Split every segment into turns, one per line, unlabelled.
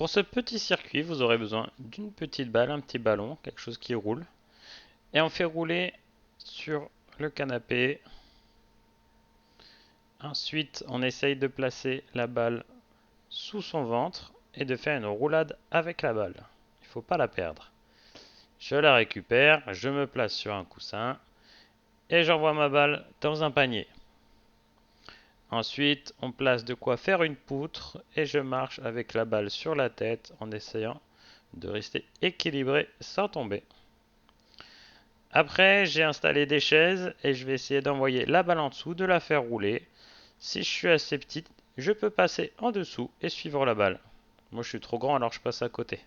Pour ce petit circuit, vous aurez besoin d'une petite balle, un petit ballon, quelque chose qui roule. Et on fait rouler sur le canapé. Ensuite, on essaye de placer la balle sous son ventre et de faire une roulade avec la balle. Il ne faut pas la perdre. Je la récupère, je me place sur un coussin et j'envoie ma balle dans un panier. Ensuite, on place de quoi faire une poutre et je marche avec la balle sur la tête en essayant de rester équilibré sans tomber. Après, j'ai installé des chaises et je vais essayer d'envoyer la balle en dessous, de la faire rouler. Si je suis assez petite, je peux passer en dessous et suivre la balle. Moi, je suis trop grand, alors je passe à côté.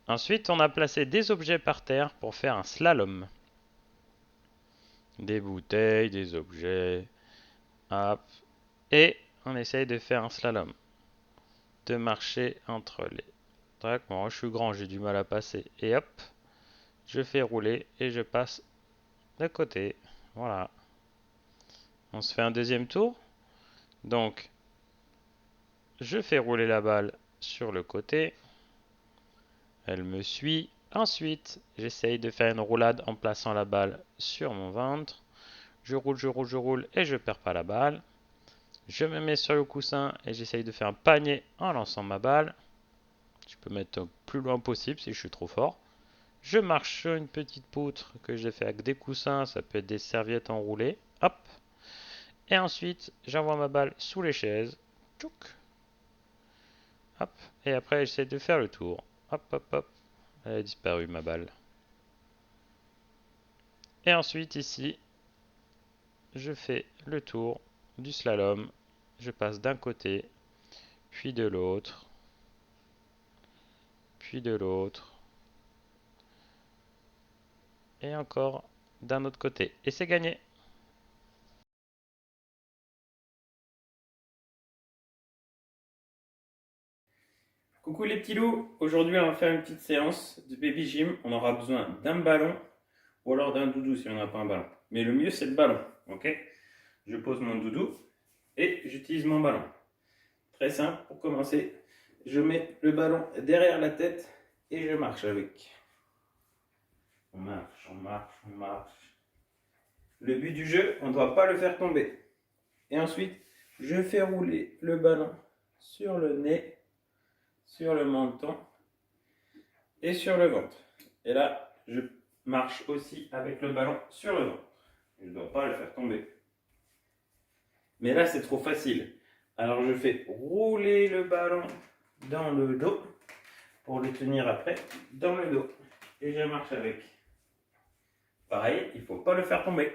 Ensuite, on a placé des objets par terre pour faire un slalom. Des bouteilles, des objets. Hop. Et on essaye de faire un slalom. De marcher entre les tracks. Bon, je suis grand, j'ai du mal à passer. Et hop, je fais rouler et je passe de côté. Voilà. On se fait un deuxième tour. Donc, je fais rouler la balle sur le côté. Elle me suit. Ensuite, j'essaye de faire une roulade en plaçant la balle sur mon ventre. Je roule, je roule, je roule et je perds pas la balle. Je me mets sur le coussin et j'essaye de faire un panier en lançant ma balle. Je peux mettre le plus loin possible si je suis trop fort. Je marche sur une petite poutre que j'ai fait avec des coussins, ça peut être des serviettes enroulées. Hop. Et ensuite, j'envoie ma balle sous les chaises. Tchouk. Hop. Et après, j'essaie de faire le tour. Hop, hop, hop. Elle a disparu ma balle. Et ensuite, ici, je fais le tour du slalom. Je passe d'un côté, puis de l'autre, puis de l'autre, et encore d'un autre côté. Et c'est gagné.
Coucou les petits loups, aujourd'hui on va faire une petite séance de baby gym. On aura besoin d'un ballon ou alors d'un doudou si on n'a pas un ballon. Mais le mieux c'est le ballon, ok? Je pose mon doudou et j'utilise mon ballon. Très simple, pour commencer, je mets le ballon derrière la tête et je marche avec. On marche, on marche, on marche. Le but du jeu, on ne doit pas le faire tomber. Et ensuite, je fais rouler le ballon sur le nez, sur le menton et sur le ventre. Et là, je marche aussi avec le ballon sur le ventre. Je ne dois pas le faire tomber. Mais là, c'est trop facile. Alors, je fais rouler le ballon dans le dos pour le tenir après dans le dos. Et je marche avec. Pareil, il ne faut pas le faire tomber.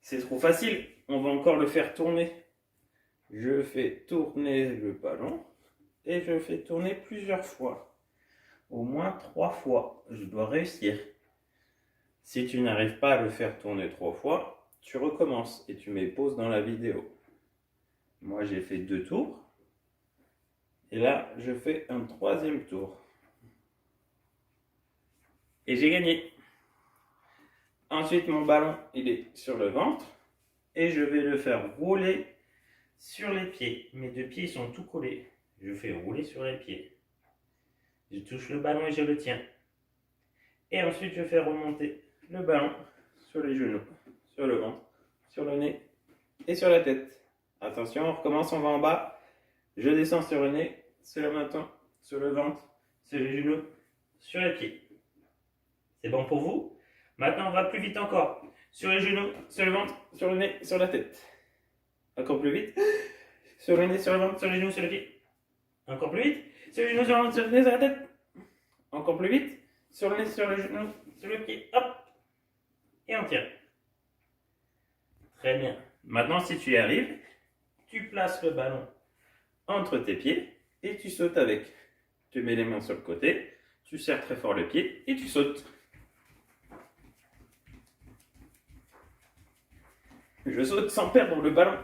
C'est trop facile. On va encore le faire tourner. Je fais tourner le ballon et je fais tourner plusieurs fois. Au moins 3 fois. Je dois réussir. Si tu n'arrives pas à le faire tourner 3 fois, tu recommences et tu mets pause dans la vidéo. Moi, j'ai fait 2 tours. Et là, je fais un troisième tour. Et j'ai gagné. Ensuite, mon ballon, il est sur le ventre. Et je vais le faire rouler sur les pieds. Mes 2 pieds sont tout collés. Je fais rouler sur les pieds. Je touche le ballon et je le tiens. Et ensuite, je fais remonter le ballon sur les genoux, sur le ventre, sur le nez et sur la tête. Attention, on recommence, on va en bas. Je descends sur le nez, sur le menton, sur le ventre, sur les genoux, sur les pieds. C'est bon pour vous? Maintenant, on va plus vite encore. Sur les genoux, sur le ventre, sur le nez, sur la tête. Encore plus vite. Sur le nez, sur le ventre, sur les genoux, sur les pieds. Encore plus vite. Sur les genoux, sur le ventre, sur le nez, sur la tête. Encore plus vite. Sur le nez, sur le genou, sur le pied. Hop. Et on tire. Très bien. Maintenant, si tu y arrives, tu places le ballon entre tes pieds et tu sautes avec. Tu mets les mains sur le côté, tu serres très fort le pied et tu sautes. Je saute sans perdre le ballon.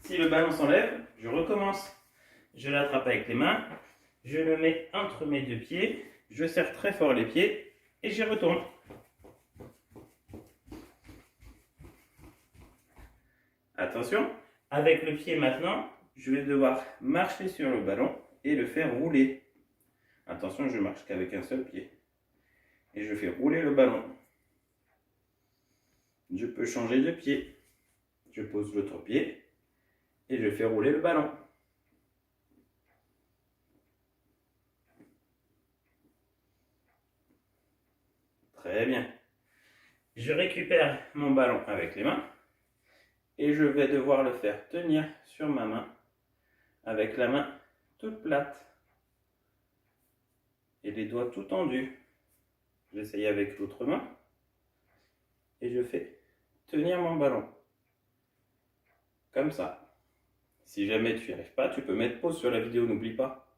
Si le ballon s'enlève, je recommence. Je l'attrape avec les mains, je le mets entre mes 2 pieds, je serre très fort les pieds et j'y retourne. Attention, avec le pied maintenant, je vais devoir marcher sur le ballon et le faire rouler. Attention, je marche qu'avec un seul pied. Et je fais rouler le ballon. Je peux changer de pied. Je pose l'autre pied et je fais rouler le ballon. Très bien. Je récupère mon ballon avec les mains et je vais devoir le faire tenir sur ma main avec la main toute plate et les doigts tout tendus. J'essaye avec l'autre main et je fais tenir mon ballon. Comme ça. Si jamais tu n'y arrives pas, tu peux mettre pause sur la vidéo, n'oublie pas,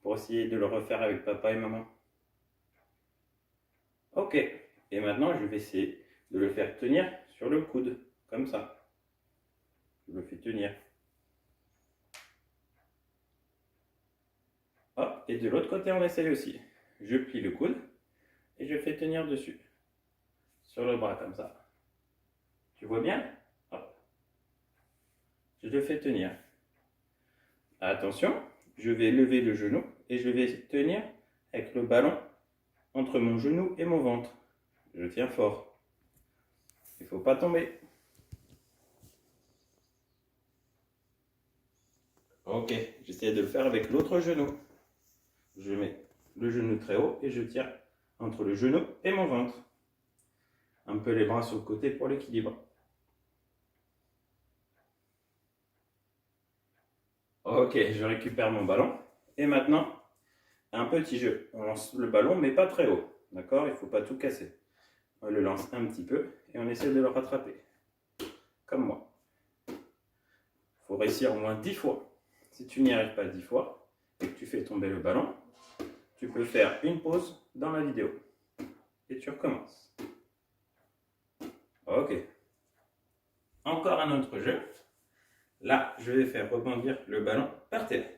pour essayer de le refaire avec papa et maman. Ok. Et maintenant, je vais essayer de le faire tenir sur le coude, comme ça. Je le fais tenir. Hop, et de l'autre côté, on essaye aussi. Je plie le coude et je fais tenir dessus. Sur le bras, comme ça. Tu vois bien? Hop. Je le fais tenir. Attention, je vais lever le genou et je vais tenir avec le ballon entre mon genou et mon ventre. Je tiens fort. Il ne faut pas tomber. Ok, j'essaie de le faire avec l'autre genou. Je mets le genou très haut et je tiens entre le genou et mon ventre. Un peu les bras sur le côté pour l'équilibre. Ok, je récupère mon ballon. Et maintenant, un petit jeu. On lance le ballon, mais pas très haut. D'accord? Il ne faut pas tout casser. On le lance un petit peu et on essaie de le rattraper. Comme moi. Il faut réussir au moins 10 fois. Si tu n'y arrives pas 10 fois et que tu fais tomber le ballon, tu peux faire une pause dans la vidéo. Et tu recommences. Ok. Encore un autre jeu. Là, je vais faire rebondir le ballon par terre.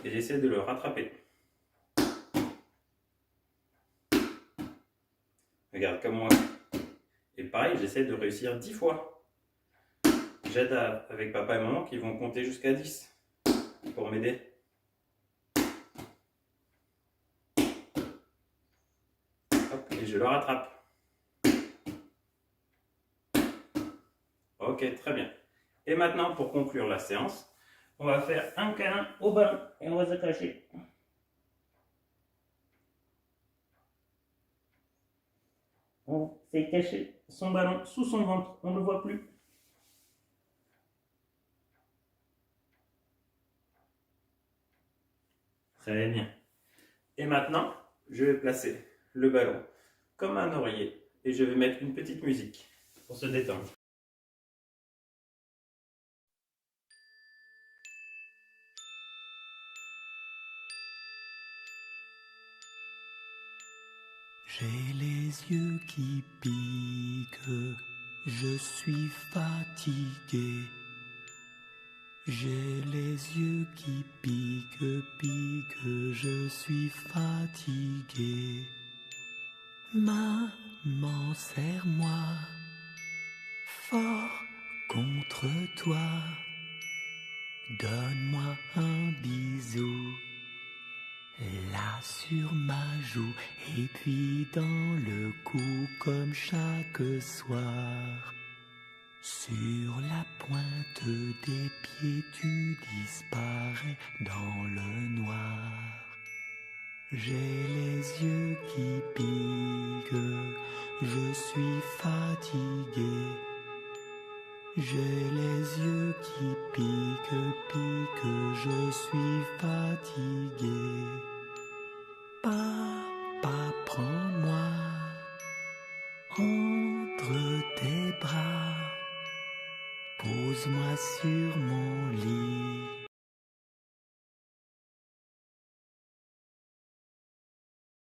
Et j'essaie de le rattraper. Regarde comme moi. Et pareil, j'essaie de réussir 10 fois. J'aide avec papa et maman qui vont compter jusqu'à 10 pour m'aider. Hop, et je le rattrape. Ok, très bien. Et maintenant, pour conclure la séance, on va faire un câlin au ballon et on va se cacher. On s'est caché son ballon sous son ventre, on ne le voit plus. Très bien. Et maintenant, je vais placer le ballon comme un oreiller et je vais mettre une petite musique pour se détendre.
J'ai les yeux qui piquent, je suis fatigué. J'ai les yeux qui piquent, je suis fatigué. Maman, serre-moi fort contre toi. Donne-moi un bisou. Là sur ma joue et puis dans le cou comme chaque soir. Sur la pointe des pieds tu disparais dans le noir. J'ai les yeux qui piquent, je suis fatigué. J'ai les yeux qui piquent, je suis fatigué. Papa, prends-moi entre tes bras, pose-moi sur mon lit.